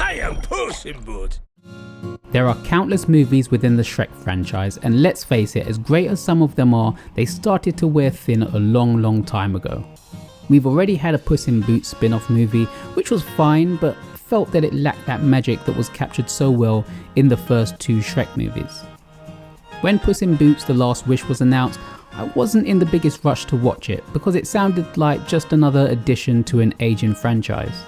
I am Puss in Boots. There are countless movies within the Shrek franchise, and let's face it, as great as some of them are, they started to wear thin a long time ago. We've already had a Puss in Boots spin-off movie, which was fine, but felt that it lacked that magic that was captured so well in the first two Shrek movies. When Puss in Boots: The Last Wish was announced, I wasn't in the biggest rush to watch it because it sounded like just another addition to an aging franchise.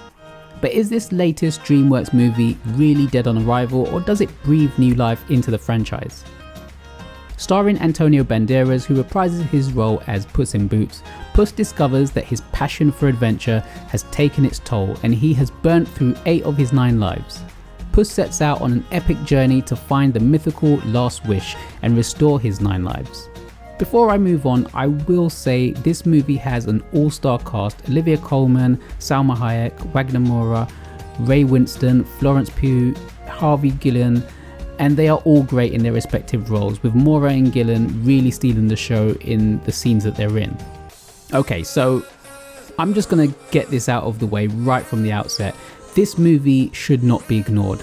But is this latest DreamWorks movie really dead on arrival, or does it breathe new life into the franchise? Starring Antonio Banderas, who reprises his role as Puss in Boots, Puss discovers that his passion for adventure has taken its toll and he has burnt through 8 of his 9 lives. Puss sets out on an epic journey to find the mythical last wish and restore his 9 lives. Before I move on, I will say this movie has an all-star cast: Olivia Colman, Salma Hayek, Wagner Moura, Ray Winston, Florence Pugh, Harvey Gillen, and they are all great in their respective roles, with Moura and Gillen really stealing the show in the scenes that they're in. Okay, so I'm just gonna get this out of the way right from the outset. This movie should not be ignored.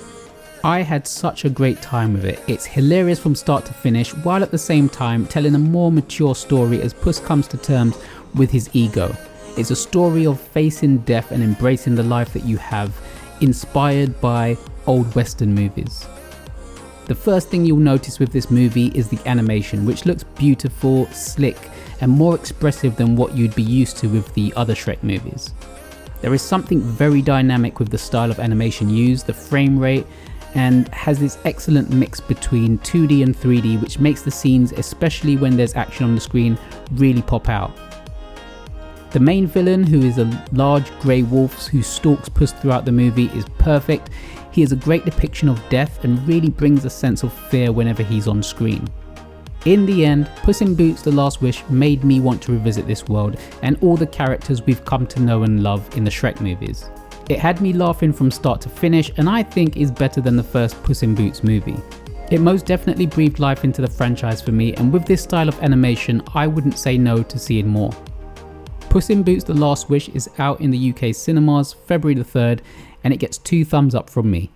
I had such a great time with it. It's hilarious from start to finish, while at the same time telling a more mature story as Puss comes to terms with his ego. It's a story of facing death and embracing the life that you have, inspired by old Western movies. The first thing you'll notice with this movie is the animation, which looks beautiful, slick, and more expressive than what you'd be used to with the other Shrek movies. There is something very dynamic with the style of animation used, the frame rate, and has this excellent mix between 2D and 3D, which makes the scenes, especially when there's action on the screen, really pop out. The main villain, who is a large grey wolf who stalks Puss throughout the movie, is perfect. He is a great depiction of death and really brings a sense of fear whenever he's on screen. In the end, Puss in Boots: The Last Wish made me want to revisit this world and all the characters we've come to know and love in the Shrek movies. It had me laughing from start to finish, and I think is better than the first Puss in Boots movie. It most definitely breathed life into the franchise for me, and with this style of animation, I wouldn't say no to seeing more. Puss in Boots: The Last Wish is out in the UK cinemas February the 3rd, and it gets 2 thumbs up from me.